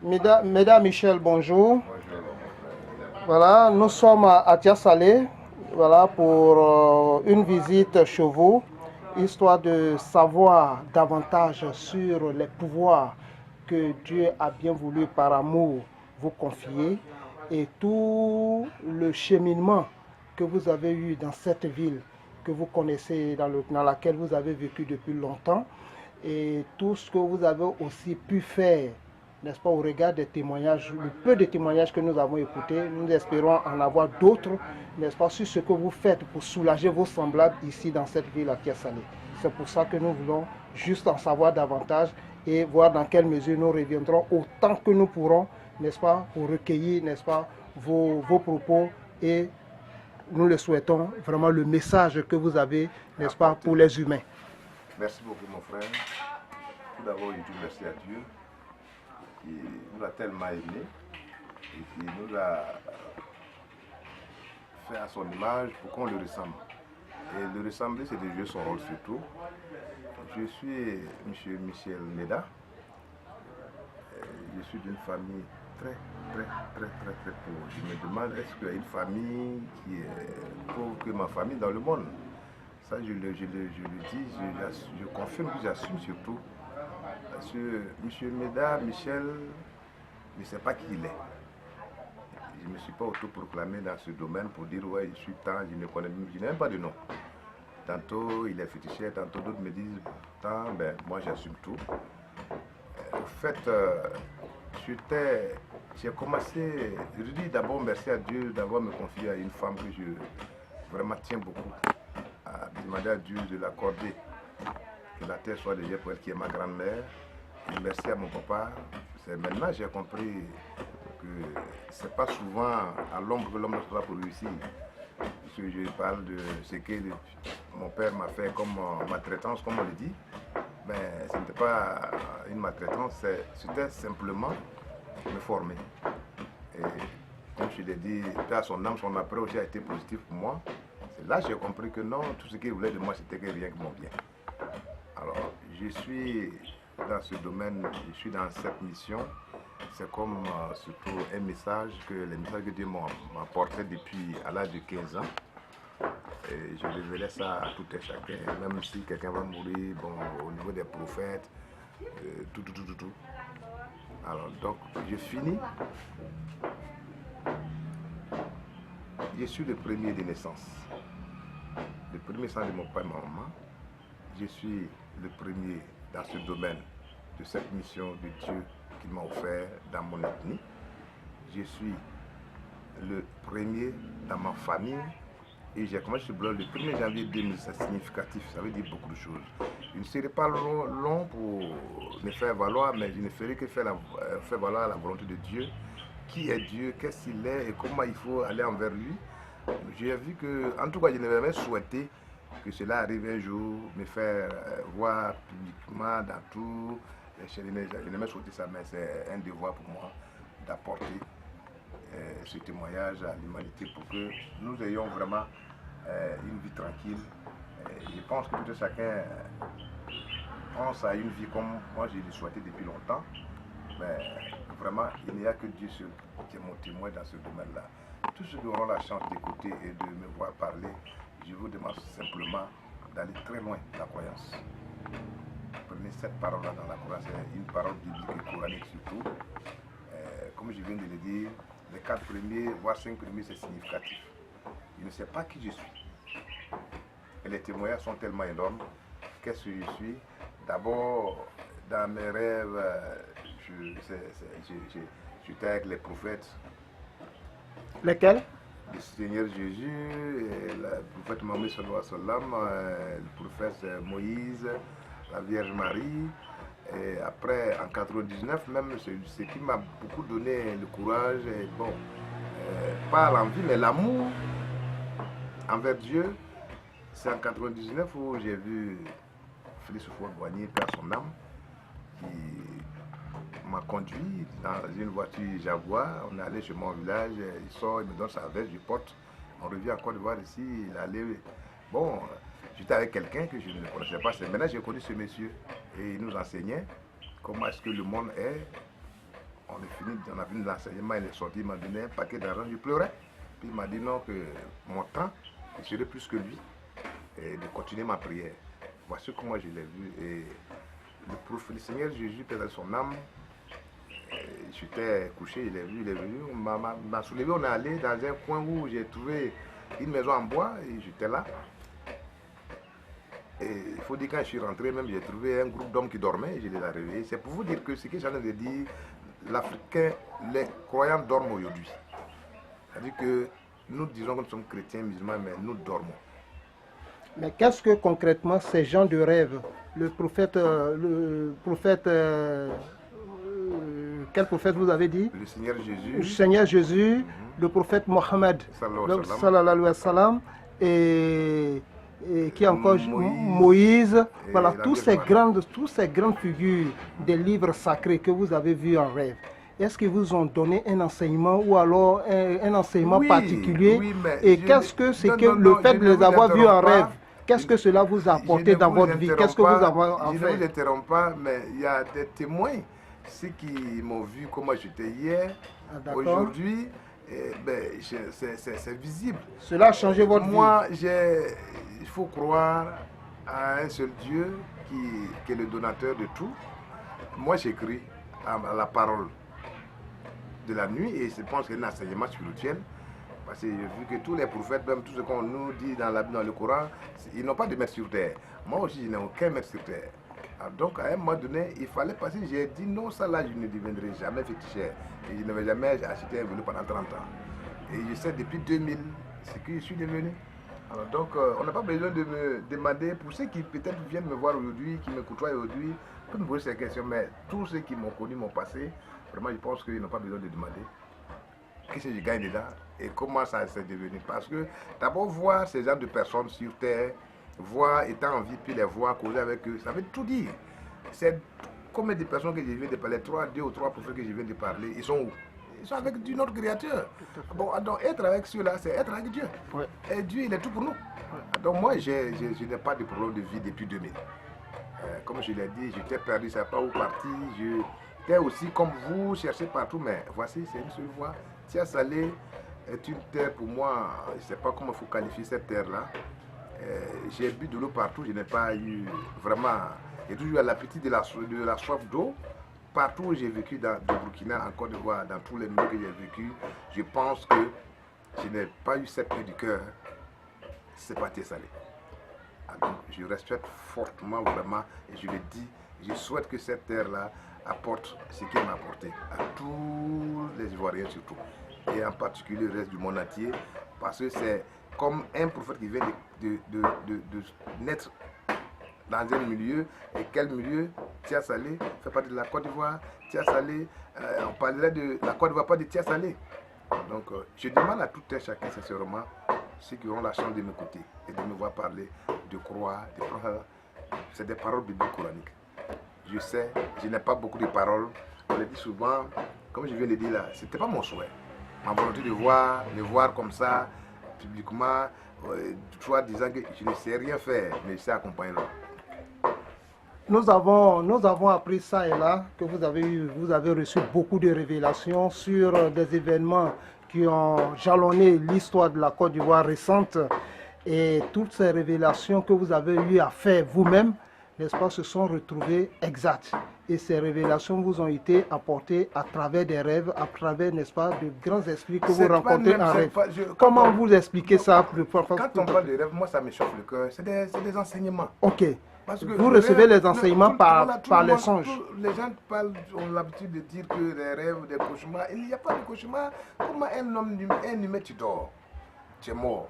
Mesdames Michel, bonjour. Bonjour. Voilà, nous sommes à Tiasalé, voilà, pour une visite chez vous, histoire de savoir davantage sur les pouvoirs que Dieu a bien voulu par amour vous confier et tout le cheminement que vous avez eu dans cette ville que vous connaissez, dans laquelle vous avez vécu depuis longtemps, et tout ce que vous avez aussi pu faire, n'est-ce pas, au regard des témoignages, le peu de témoignages que nous avons écoutés. Nous espérons en avoir d'autres, n'est-ce pas, sur ce que vous faites pour soulager vos semblables ici dans cette ville à Tiasalé. C'est pour ça que nous voulons juste en savoir davantage et voir dans quelle mesure nous reviendrons autant que nous pourrons, n'est-ce pas, pour recueillir, n'est-ce pas, vos propos, et nous le souhaitons vraiment le message que vous avez, n'est-ce pas, pour les humains. Merci beaucoup mon frère. Tout d'abord, je dis merci à Dieu qui nous a tellement aimés et qui nous a fait à son image pour qu'on le ressemble. Et le ressembler, c'est de jouer son rôle surtout. Je suis M. Michel Meda. Je suis d'une famille très pauvre. Je me demande, est-ce qu'il y a une famille qui est pauvre que ma famille dans le monde? Ça, je le dis, je confirme, j'assume surtout. Parce que M. Meda, Michel, je ne sais pas qui il est. Je ne me suis pas autoproclamé dans ce domaine pour dire, ouais, je suis tant, je n'ai même pas de nom. Tantôt, il est féticheur, tantôt d'autres me disent, tant, ben, moi j'assume tout. Au fait, j'ai commencé, je dis d'abord merci à Dieu d'avoir me confié à une femme que je vraiment tiens beaucoup, à demander à Dieu de l'accorder, que la terre soit légère pour elle qui est ma grand-mère. Et merci à mon papa. C'est maintenant j'ai compris que c'est pas souvent à l'ombre que l'homme ne sera pour réussir. Parce que je parle de ce que mon père m'a fait comme maltraitance, comme on le dit. Mais ce n'était pas une maltraitance, c'était simplement me former. Et comme je l'ai dit, à son âme, son après aussi a été positif pour moi. C'est là que j'ai compris que non, tout ce qu'il voulait de moi, c'était que rien que mon bien. Alors, je suis dans ce domaine, je suis dans cette mission. C'est comme surtout un message, les messages que Dieu m'a apporté depuis à l'âge de 15 ans. Et je révélais ça à tout et chacun, même si quelqu'un va mourir, bon, au niveau des prophètes, tout. Alors, donc, je finis. Je suis le premier de naissance. Le premier sang de mon père et ma maman. Je suis le premier dans ce domaine de cette mission de Dieu qu'il m'a offert dans mon ethnie. Je suis le premier dans ma famille. Et j'ai commencé ce blog le 1er janvier 2000, c'est significatif, ça veut dire beaucoup de choses. Je ne serai pas long pour me faire valoir, mais je ne ferai que faire valoir la volonté de Dieu. Qui est Dieu, qu'est-ce qu'il est et comment il faut aller envers lui. J'ai vu que, en tout cas, je n'avais jamais souhaité que cela arrive un jour, me faire voir publiquement dans tout. Je n'ai jamais souhaité ça, mais c'est un devoir pour moi d'apporter ce témoignage à l'humanité pour que nous ayons vraiment une vie tranquille. Je pense que tout chacun pense à une vie comme moi je l'ai souhaité depuis longtemps. Mais vraiment, il n'y a que Dieu seul qui est mon témoin dans ce domaine-là. Tous ceux qui auront la chance d'écouter et de me voir parler, je vous demande simplement d'aller très loin de la croyance. Prenez cette parole-là dans la croyance, c'est une parole biblique et coranique surtout. Comme je viens de le dire, les 4 premiers, voire 5 premiers, c'est significatif. Je ne sais pas qui je suis. Et les témoignages sont tellement énormes. Qu'est-ce que je suis? D'abord, dans mes rêves, j'étais avec les prophètes. Lesquels? Le Seigneur Jésus, le prophète Mohammed sallallahu alayhi wa sallam, le prophète Moïse, la Vierge Marie. Et après, en 99, même, ce qui m'a beaucoup donné le courage, et bon, pas l'envie, mais l'amour envers Dieu, c'est en 99 où j'ai vu Félix Houphouët-Boigny, père son âme, qui m'a conduit dans une voiture Jaguar. On est allé chez mon village, il sort, il me donne sa veste, je porte. On revient en Côte d'Ivoire ici, il allait. Bon, j'étais avec quelqu'un que je ne connaissais pas. Maintenant, j'ai connu ce monsieur et il nous enseignait comment est-ce que le monde est. on a fini l'enseignement, il est sorti, il m'a donné un paquet d'argent, je pleurais. Puis il m'a dit non, que mon temps, je serais plus que lui, et de continuer ma prière. Voici comment je l'ai vu. Et le Seigneur Jésus, Père de son âme, j'étais couché, il est venu, on m'a soulevé, on est allé dans un coin où j'ai trouvé une maison en bois, et j'étais là. Et il faut dire, quand je suis rentré, même j'ai trouvé un groupe d'hommes qui dormaient, et je les ai réveillés. C'est pour vous dire que ce que j'en ai dit, l'Africain, les croyants dorment aujourd'hui. C'est-à-dire que nous disons que nous sommes chrétiens, musulmans, mais nous dormons. Mais qu'est-ce que concrètement ces gens de rêve, quel prophète vous avez dit? Le Seigneur Jésus. Le Seigneur Jésus, le prophète Mohammed, sallallahu alayhi wa sallam, et qui encore Moïse, voilà, tous ces grandes figures des livres sacrés que vous avez vus en rêve. Est-ce qu'ils vous ont donné un enseignement ou alors un enseignement particulier? Et qu'est-ce que c'est que le fait de les avoir vus en rêve? Qu'est-ce que cela vous a apporté dans votre vie? Qu'est-ce que vous avez en fait? Je ne vous interromps pas, mais il y a des témoins, ceux qui m'ont vu comment j'étais hier, aujourd'hui, c'est visible. Cela a changé votre vie? Moi, il faut croire à un seul Dieu qui est le donateur de tout. Moi, j'écris à la parole de la nuit et je pense qu'il y a un enseignement spirituel. Parce que j'ai vu que tous les prophètes, même tout ce qu'on nous dit dans le Coran, ils n'ont pas de maître sur terre. Moi aussi, je n'ai aucun maître sur terre. Alors donc, à un moment donné, il fallait passer. J'ai dit non, ça là, je ne deviendrai jamais féticheur. Et je ne vais jamais acheter un vélo pendant 30 ans. Et je sais depuis 2000 ce que je suis devenu. Alors donc, on n'a pas besoin de me demander, pour ceux qui peut-être viennent me voir aujourd'hui, qui me côtoient aujourd'hui, pour me poser ces questions, mais tous ceux qui m'ont connu, mon passé, vraiment, je pense qu'ils n'ont pas besoin de demander qu'est-ce que je gagne déjà et comment ça s'est devenu. Parce que d'abord, voir ces gens de personnes sur terre, voir, étant en vie, puis les voir, causer avec eux, ça veut tout dire. C'est combien de personnes que je viens de parler, 2 ou 3 prophètes que je viens de parler, ils sont où? Ils sont avec notre Créateur. Bon, donc être avec ceux-là, c'est être avec Dieu. Ouais. Et Dieu, il est tout pour nous. Ouais. Donc moi, je n'ai pas de problème de vie depuis 2000. Comme je l'ai dit, j'étais perdu, je ne sais pas où partir. J'étais aussi comme vous, chercher partout, mais voici, c'est une seule voie. Tia Salé est une terre pour moi, je ne sais pas comment il faut qualifier cette terre-là. J'ai bu de l'eau partout, je n'ai pas eu vraiment... J'ai toujours eu l'appétit de la soif d'eau. Partout où j'ai vécu, dans le Burkina, en Côte d'Ivoire, dans tous les milieux que j'ai vécu, je pense que je n'ai pas eu cette paix du cœur. C'est pas Tia Salé. Donc, je respecte fortement, vraiment, et je le dis, je souhaite que cette terre-là apporte ce qu'elle m'a apporté à tous les Ivoiriens surtout, et en particulier le reste du monde entier, parce que c'est comme un prophète qui vient de naître dans un milieu. Et quel milieu? Tia Salé fait partie de la Côte d'Ivoire. Tia Salé, on parlerait de la Côte d'Ivoire, pas de Tia Salé. Donc je demande à tout un chacun, sincèrement, ceux qui auront la chance de m'écouter et de me voir parler, de croire, de prendre. C'est des paroles bibliques coraniques. Je sais, je n'ai pas beaucoup de paroles. On le dit souvent, comme je viens de dire là, ce n'était pas mon souhait. Ma volonté de voir comme ça, publiquement, toi disant que je ne sais rien faire, mais je sais accompagner l'homme. Nous avons appris ça et là, que vous avez reçu beaucoup de révélations sur des événements qui ont jalonné l'histoire de la Côte d'Ivoire récente. Et toutes ces révélations que vous avez eu à faire vous-même, n'est-ce pas, se sont retrouvées exactes. Et ces révélations vous ont été apportées à travers des rêves, à travers, n'est-ce pas, de grands esprits que vous rencontrez en rêve. Comment vous expliquez ça? Quand on parle de rêve, moi ça me chauffe le cœur. C'est des enseignements. Ok. Parce que vous recevez les enseignements par les songes. Les gens ont l'habitude de dire que les rêves, des cauchemars. Il n'y a pas de cauchemar. Comment un humain, tu dors, tu es mort.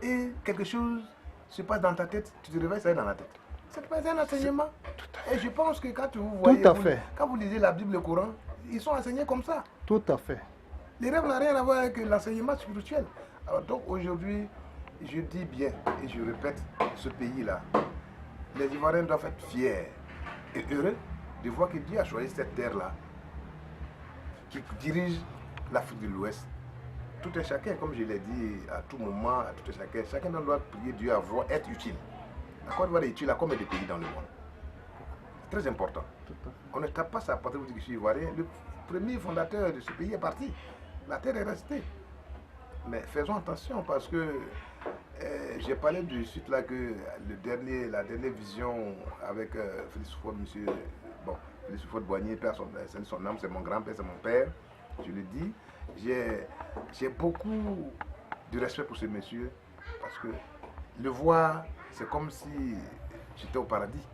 Et quelque chose se passe dans ta tête, tu te réveilles, ça est dans la tête. C'est pas un enseignement. Et je pense que quand vous voyez, quand vous lisez la Bible, le Coran, ils sont enseignés comme ça. Tout à fait. Les rêves n'ont rien à voir avec l'enseignement spirituel. Alors donc aujourd'hui, je dis bien et je répète, ce pays-là, les Ivoiriens doivent être fiers et heureux de voir que Dieu a choisi cette terre-là qui dirige l'Afrique de l'Ouest. Tout un chacun, comme je l'ai dit à tout moment, à tout un chacun doit prier Dieu à voir être utile. La Côte d'Ivoire est utile à combien de pays dans le monde? C'est très important. On ne tape pas ça à partir de vous dire que je suis Ivoirien. premier fondateur de ce pays est parti. La terre est restée. Mais faisons attention parce que j'ai parlé du site là que la dernière vision avec Félix Houphouët-Boigny, père son âme, c'est mon grand-père, c'est mon père, je le dis. J'ai beaucoup de respect pour ce monsieur parce que le voir, c'est comme si j'étais au paradis.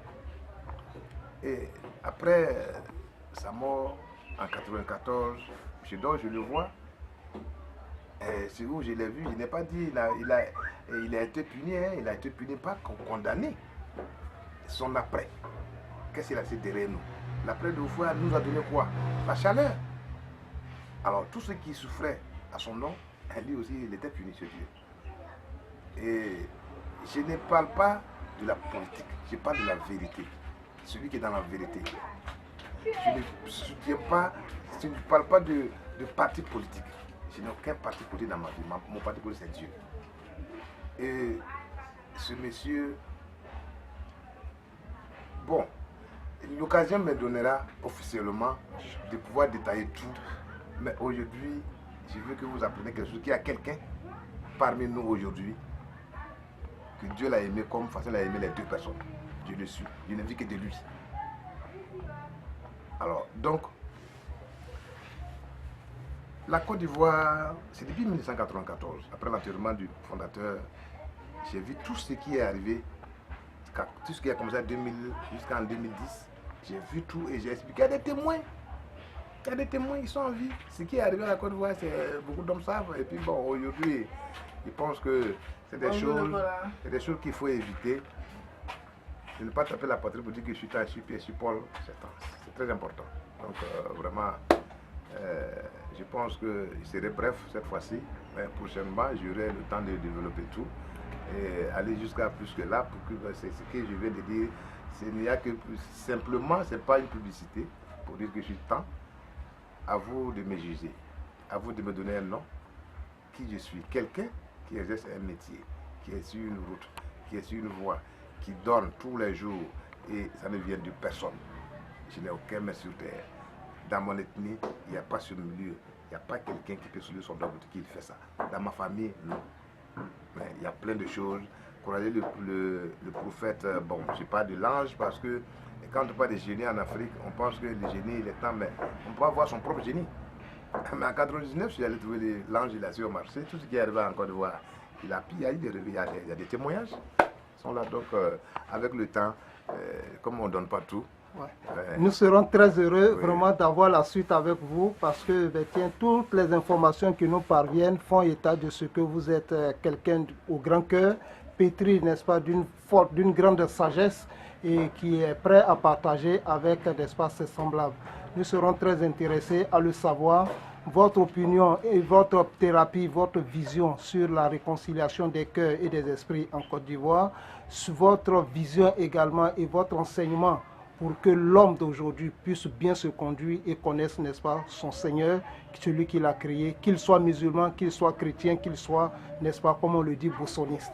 Et après sa mort en 1994, je dors, je le vois. C'est où je l'ai vu, je n'ai pas dit, il a été puni, hein, il a été puni, pas condamné. Son après, qu'est-ce qu'il a fait derrière nous? L'après de Houphouët nous a donné quoi? La chaleur. Alors tous ceux qui souffraient à son nom, lui aussi, il était puni sur Dieu. Et je ne parle pas de la politique, je parle de la vérité. Celui qui est dans la vérité. Je ne parle pas de parti politique. Je n'ai aucun parti politique dans ma vie. Mon parti politique, c'est Dieu. Et ce monsieur, bon, l'occasion me donnera officiellement de pouvoir détailler tout. Mais aujourd'hui, je veux que vous appreniez quelque chose. Qu'il y a quelqu'un parmi nous aujourd'hui que Dieu l'a aimé comme Facel a aimé les deux personnes. Je le suis. Je ne vis que de lui. Alors, donc, la Côte d'Ivoire, c'est depuis 1994, après l'enterrement du fondateur, j'ai vu tout ce qui est arrivé, tout ce qui a commencé jusqu'en 2010. J'ai vu tout et j'ai expliqué. Il y a des témoins. Il y a des témoins, ils sont en vie. Ce qui est arrivé à la Côte d'Ivoire, beaucoup d'hommes savent. Et puis bon, aujourd'hui, ils pensent que c'est des choses qu'il faut éviter. De ne pas taper la patrie pour dire que je suis Tan, je suis Pierre, je suis Paul. C'est très important. Donc vraiment, je pense que je serai bref cette fois-ci. Mais prochainement, j'aurai le temps de développer tout et aller jusqu'à plus que là pour que c'est ce que je viens de dire. Il n'y a que simplement, ce n'est pas une publicité pour dire que je suis Tan. À vous de me juger, à vous de me donner un nom, qui je suis, quelqu'un qui exerce un métier, qui est sur une route, qui est sur une voie, qui donne tous les jours et ça ne vient de personne. Je n'ai aucun maître sur terre. Dans mon ethnie, il n'y a pas sur le milieu, il n'y a pas quelqu'un qui peut soulever son doigt qui fait ça. Dans ma famille, non. Mais il y a plein de choses. Croyez le prophète, bon, je ne parle de l'ange parce que quand on parle de génie en Afrique, on pense que le génie, il est temps, mais on peut avoir son propre génie. Mais en 1999, je suis allé trouver l'ange, il a su au marché, tout ce qui est arrivé en Côte d'Ivoire, il a des témoignages. Ils sont là, donc avec le temps, comme on ne donne pas tout. Ouais. Nous serons très heureux vraiment d'avoir la suite avec vous parce que tiens, toutes les informations qui nous parviennent font état de ce que vous êtes quelqu'un au grand cœur, pétri, n'est-ce pas, d'une grande sagesse et qui est prêt à partager avec, n'est-ce pas, ses semblables. Nous serons très intéressés à le savoir. Votre opinion et votre thérapie, votre vision sur la réconciliation des cœurs et des esprits en Côte d'Ivoire, votre vision également et votre enseignement pour que l'homme d'aujourd'hui puisse bien se conduire et connaisse, n'est-ce pas, son Seigneur, celui qui l'a créé, qu'il soit musulman, qu'il soit chrétien, qu'il soit, n'est-ce pas, comme on le dit, boussoniste.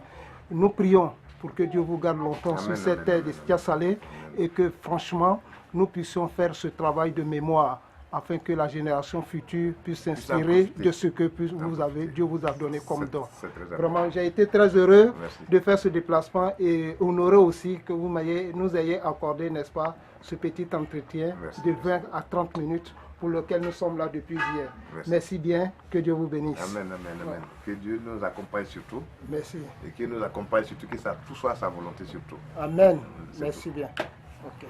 Nous prions pour que Dieu vous garde longtemps sur cette terre de Tia Salé et que franchement, nous puissions faire ce travail de mémoire afin que la génération future puisse s'inspirer de ce que Dieu vous a donné comme don. Vraiment, j'ai été très heureux de faire ce déplacement et honoré aussi que vous nous ayez accordé, n'est-ce pas, ce petit entretien de 20 à 30 minutes pour lequel nous sommes là depuis hier. Merci bien, que Dieu vous bénisse. Amen, amen, amen. Que Dieu nous accompagne surtout. Merci. Et qu'il nous accompagne surtout, que tout soit sa volonté surtout. Amen. Merci bien. Okay.